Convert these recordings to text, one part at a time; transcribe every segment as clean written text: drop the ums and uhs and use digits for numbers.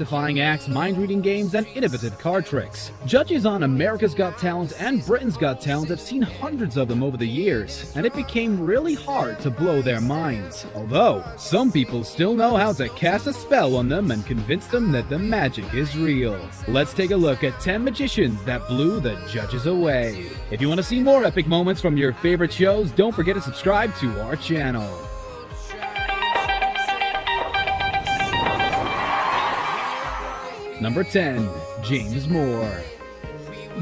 death-defying acts, mind-reading games, and innovative card tricks. Judges on America's Got Talent and Britain's Got Talent have seen hundreds of them over the years, and it became really hard to blow their minds. Although, some people still know how to cast a spell on them and convince them that the magic is real. Let's take a look at 10 magicians that blew the judges away. If you want to see more epic moments from your favorite shows, don't forget to subscribe to our channel. Number 10. James Moore.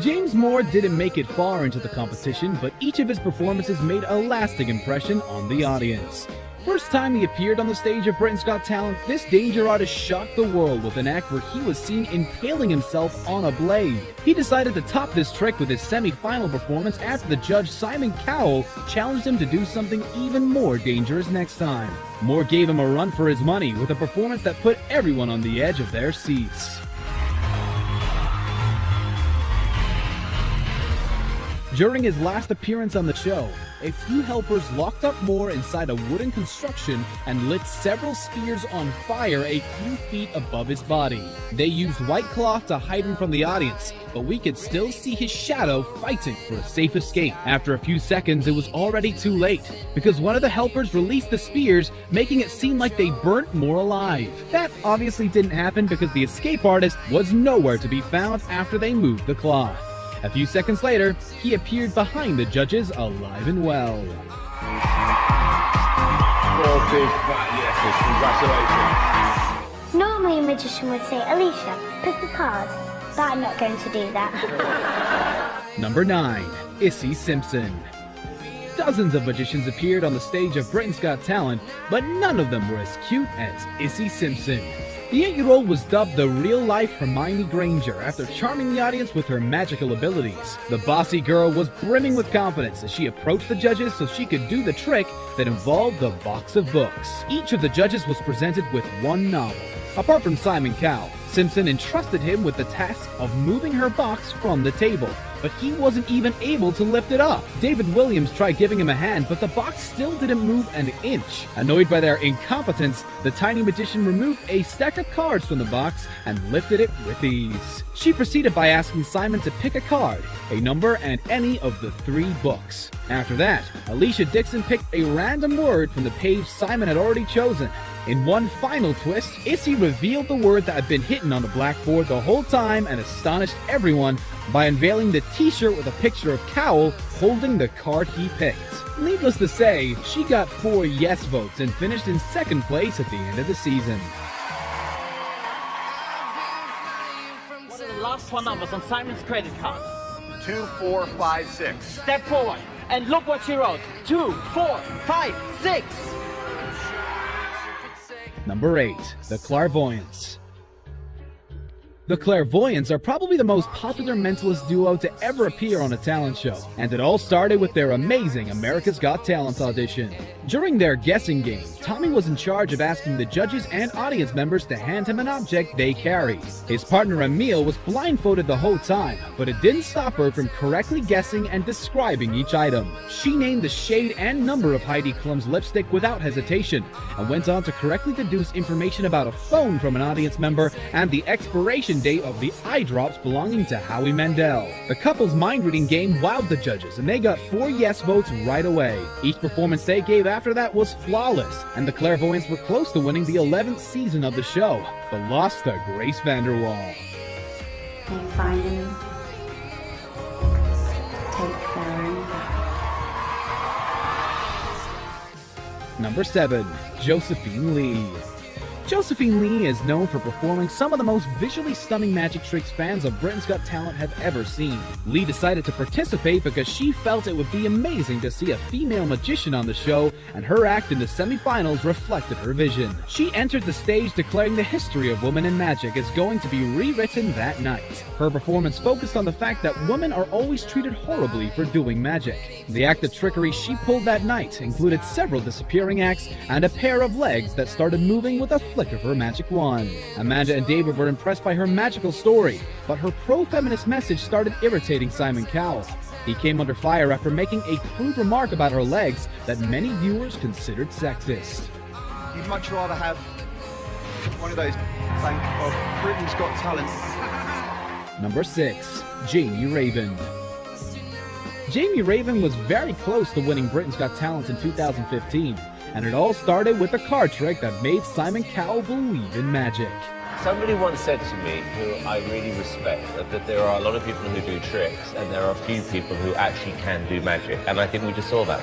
James Moore didn't make it far into the competition, but each of his performances made a lasting impression on the audience. First time he appeared on the stage of Britain's Got Talent, this danger artist shocked the world with an act where he was seen impaling himself on a blade. He decided to top this trick with his semi-final performance after the judge Simon Cowell challenged him to do something even more dangerous next time. Moore gave him a run for his money with a performance that put everyone on the edge of their seats. During his last appearance on the show, a few helpers locked up Moore inside a wooden construction and lit several spears on fire a few feet above his body. They used white cloth to hide him from the audience, but we could still see his shadow fighting for a safe escape. After a few seconds, it was already too late, because one of the helpers released the spears, making it seem like they burnt Moore alive. That obviously didn't happen because the escape artist was nowhere to be found after they moved the cloth. A few seconds later, he appeared behind the judges alive and well. Congratulations. Normally a magician would say, Alicia, pick a card, but I'm not going to do that. Number 9. Izzy Simpson. Dozens of magicians appeared on the stage of Britain's Got Talent, but none of them were as cute as Izzy Simpson. The 8-year-old was dubbed the real-life Hermione Granger after charming the audience with her magical abilities. The bossy girl was brimming with confidence as she approached the judges so she could do the trick that involved the box of books. Each of the judges was presented with one novel. Apart from Simon Cowell, Simpson entrusted him with the task of moving her box from the table, but he wasn't even able to lift it up. David Williams tried giving him a hand, but the box still didn't move an inch. Annoyed by their incompetence, the tiny magician removed a stack of cards from the box and lifted it with ease. She proceeded by asking Simon to pick a card, a number, and any of the 3 books. After that, Alicia Dixon picked a random word from the page Simon had already chosen. In one final twist, Izzy revealed the word that had been hidden on the blackboard the whole time and astonished everyone by unveiling the t-shirt with a picture of Cowell holding the card he picked. Needless to say, she got 4 yes votes and finished in 2nd place at the end of the season. What are the last 4 numbers on Simon's credit card? 2456. Step forward and look what she wrote. 2, 4, 5, 6. Number 8. The Clairvoyance. The Clairvoyants are probably the most popular mentalist duo to ever appear on a talent show, and it all started with their amazing America's Got Talent audition. During their guessing game, Tommy was in charge of asking the judges and audience members to hand him an object they carried. His partner Emile was blindfolded the whole time, but it didn't stop her from correctly guessing and describing each item. She named the shade and number of Heidi Klum's lipstick without hesitation, and went on to correctly deduce information about a phone from an audience member and the expiration date of the eye drops belonging to Howie Mandel. The couple's mind-reading game wowed the judges, and they got 4 yes votes right away. Each performance they gave after that was flawless, and the Clairvoyants were close to winning the 11th season of the show, but lost to Grace Vanderwall. Can you find him? Take their own path. Number 7. Josephine Lee. Josephine Lee is known for performing some of the most visually stunning magic tricks fans of Britain's Got Talent have ever seen. Lee decided to participate because she felt it would be amazing to see a female magician on the show, and her act in the semi-finals reflected her vision. She entered the stage declaring the history of women in magic is going to be rewritten that night. Her performance focused on the fact that women are always treated horribly for doing magic. The act of trickery she pulled that night included several disappearing acts and a pair of legs that started moving with a flick of her magic wand. Amanda and David were impressed by her magical story, but her pro-feminist message started irritating Simon Cowell. He came under fire after making a crude remark about her legs that many viewers considered sexist. You'd much rather have One of those bank of Britain's Got Talent. Number 6. Jamie Raven. Jamie Raven was very close to winning Britain's Got Talent in 2015, and it all started with a card trick that made Simon Cowell believe in magic. Somebody once said to me, who I really respect, that there are a lot of people who do tricks, and there are a few people who actually can do magic, and I think we just saw that.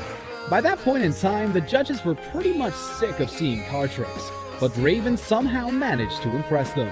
By that point in time, the judges were pretty much sick of seeing card tricks, but Raven somehow managed to impress them.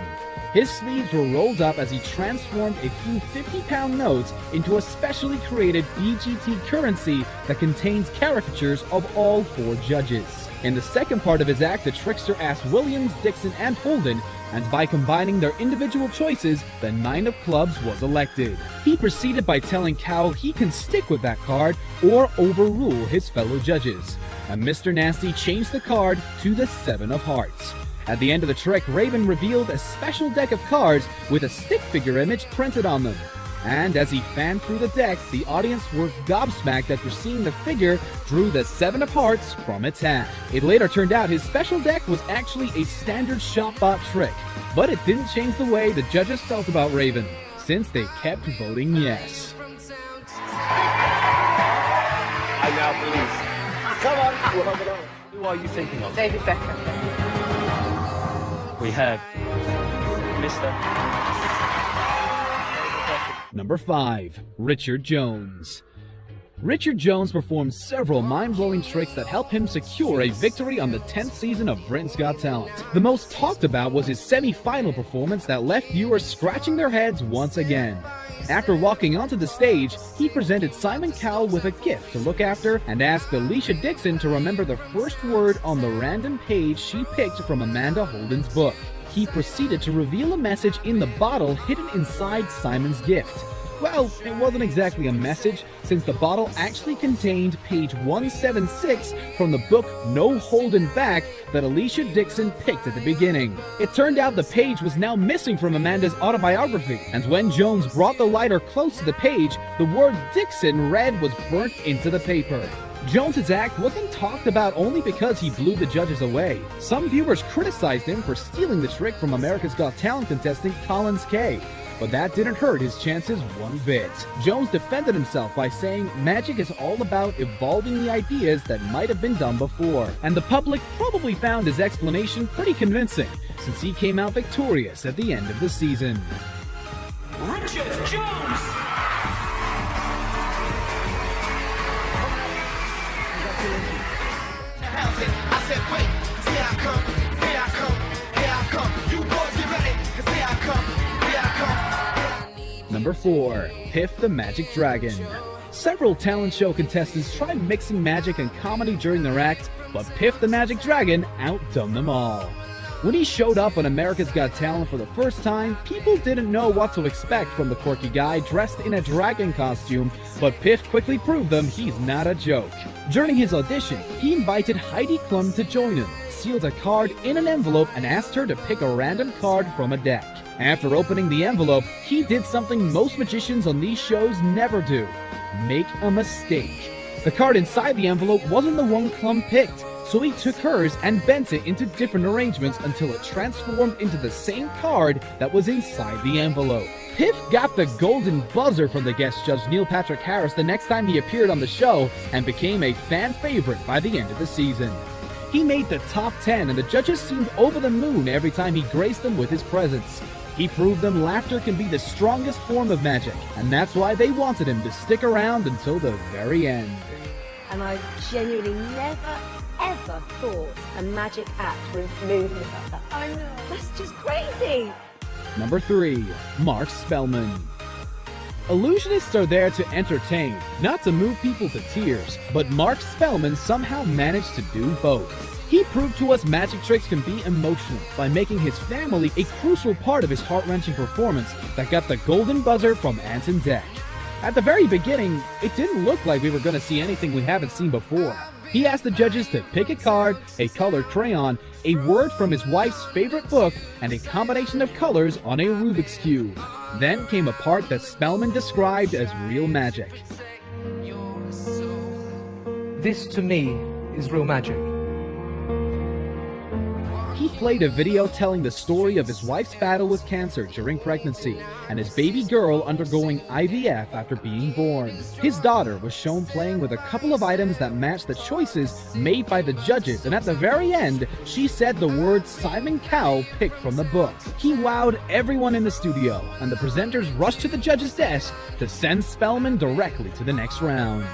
His sleeves were rolled up as he transformed a few 50-pound notes into a specially created BGT currency that contains caricatures of all 4 judges. In the second part of his act, the trickster asked Williams, Dixon, and Holden, and by combining their individual choices, the 9 of clubs was elected. He proceeded by telling Cowell he can stick with that card or overrule his fellow judges. And Mr. Nasty changed the card to the 7 of hearts. At the end of the trick, Raven revealed a special deck of cards with a stick figure image printed on them. And as he fanned through the deck, the audience were gobsmacked after seeing the figure drew the 7 of hearts from its hat. It later turned out his special deck was actually a standard shop-bought trick, but it didn't change the way the judges felt about Raven, since they kept voting yes. I now believe. Come on, we'll have it on. Who are you thinking of? David Beckham. We have Mr. Number 5. Richard Jones. Richard Jones performed several mind-blowing tricks that helped him secure a victory on the 10th season of Britain's Got Talent. The most talked about was his semi-final performance that left viewers scratching their heads once again. After walking onto the stage, he presented Simon Cowell with a gift to look after and asked Alicia Dixon to remember the first word on the random page she picked from Amanda Holden's book. He proceeded to reveal a message in the bottle hidden inside Simon's gift. Well, it wasn't exactly a message, since the bottle actually contained page 176 from the book No Holding Back that Alicia Dixon picked at the beginning. It turned out the page was now missing from Amanda's autobiography, and when Jones brought the lighter close to the page, the word Dixon read was burnt into the paper. Jones's act wasn't talked about only because he blew the judges away. Some viewers criticized him for stealing the trick from America's Got Talent contestant Collins Kay, but that didn't hurt his chances one bit. Jones defended himself by saying magic is all about evolving the ideas that might have been done before, and the public probably found his explanation pretty convincing, since he came out victorious at the end of the season. Richard Jones! I said, wait, here I come, here I come, here I come. You boys get ready, 'cause here I come, here I come. Number 4. Piff the Magic Dragon. Several talent show contestants tried mixing magic and comedy during their act, but Piff the Magic Dragon outdone them all. When he showed up on America's Got Talent for the first time, people didn't know what to expect from the quirky guy dressed in a dragon costume, but Piff quickly proved them he's not a joke. During his audition, he invited Heidi Klum to join him, sealed a card in an envelope, and asked her to pick a random card from a deck. After opening the envelope, he did something most magicians on these shows never do: make a mistake. The card inside the envelope wasn't the one Klum picked, so he took hers and bent it into different arrangements until it transformed into the same card that was inside the envelope. Piff got the golden buzzer from the guest judge Neil Patrick Harris the next time he appeared on the show and became a fan favorite by the end of the season. He made the top 10 and the judges seemed over the moon every time he graced them with his presence. He proved them laughter can be the strongest form of magic, and that's why they wanted him to stick around until the very end. And I genuinely never, ever thought a magic act would move me like that. I know. That's just crazy. Number 3. Mark Spellman. Illusionists are there to entertain, not to move people to tears, but Mark Spellman somehow managed to do both. He proved to us magic tricks can be emotional by making his family a crucial part of his heart-wrenching performance that got the golden buzzer from Anton Deck. At the very beginning, it didn't look like we were going to see anything we haven't seen before. He asked the judges to pick a card, a colored crayon, a word from his wife's favorite book, and a combination of colors on a Rubik's Cube. Then came a part that Spellman described as real magic. This, to me, is real magic. He played a video telling the story of his wife's battle with cancer during pregnancy and his baby girl undergoing IVF after being born. His daughter was shown playing with a couple of items that matched the choices made by the judges, and at the very end, she said the words Simon Cowell picked from the book. He wowed everyone in the studio, and the presenters rushed to the judge's desk to send Spellman directly to the next round.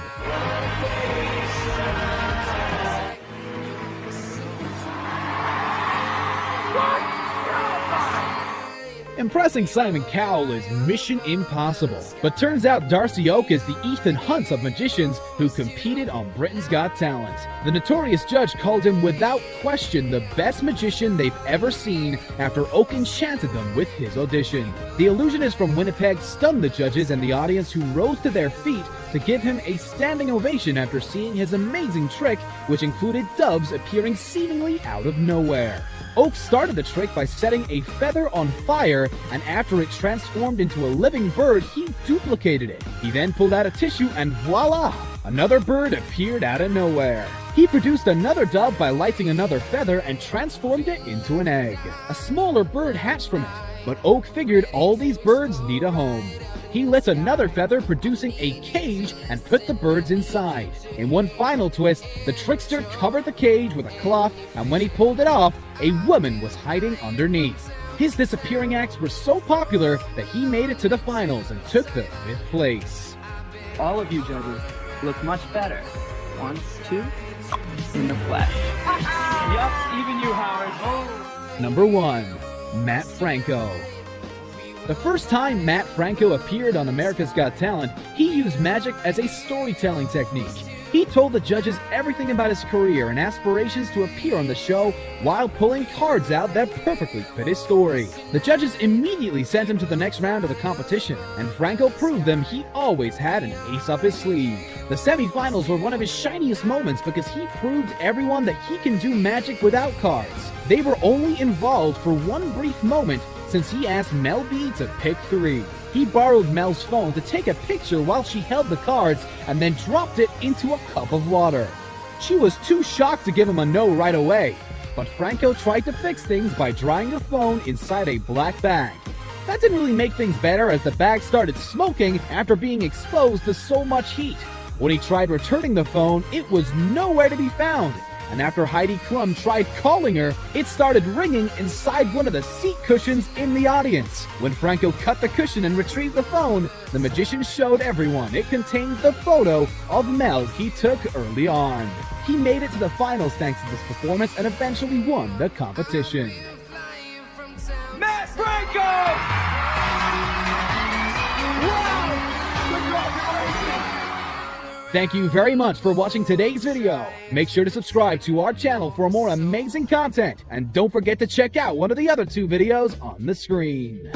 Impressing Simon Cowell is mission impossible, but turns out Darcy Oak is the Ethan Hunt of magicians who competed on Britain's Got Talent. The notorious judge called him without question the best magician they've ever seen after Oak enchanted them with his audition. The illusionist from Winnipeg stunned the judges and the audience, who rose to their feet to give him a standing ovation after seeing his amazing trick, which included doves appearing seemingly out of nowhere. Oak started the trick by setting a feather on fire, and after it transformed into a living bird, he duplicated it. He then pulled out a tissue and voila! Another bird appeared out of nowhere. He produced another dove by lighting another feather and transformed it into an egg. A smaller bird hatched from it, but Oak figured all these birds need a home. He lit another feather, producing a cage, and put the birds inside. In one final twist, the trickster covered the cage with a cloth, and when he pulled it off, a woman was hiding underneath. His disappearing acts were so popular that he made it to the finals and took the 5th place. All of you judges look much better. 1, 2, in the flesh. Yup, even you, Howard. Number 1. Matt Franco. The first time Matt Franco appeared on America's Got Talent, he used magic as a storytelling technique. He told the judges everything about his career and aspirations to appear on the show while pulling cards out that perfectly fit his story. The judges immediately sent him to the next round of the competition, and Franco proved them he always had an ace up his sleeve. The semifinals were one of his shiniest moments because he proved everyone that he can do magic without cards. They were only involved for one brief moment, since he asked Mel B to pick 3. He borrowed Mel's phone to take a picture while she held the cards and then dropped it into a cup of water. She was too shocked to give him a no right away, but Franco tried to fix things by drying the phone inside a black bag. That didn't really make things better, as the bag started smoking after being exposed to so much heat. When he tried returning the phone, it was nowhere to be found. And after Heidi Klum tried calling her, it started ringing inside one of the seat cushions in the audience. When Franco cut the cushion and retrieved the phone, the magician showed everyone it contained the photo of Mel he took early on. He made it to the finals thanks to this performance and eventually won the competition. Matt Franco! Thank you very much for watching today's video. Make sure to subscribe to our channel for more amazing content, and don't forget to check out one of the other 2 videos on the screen.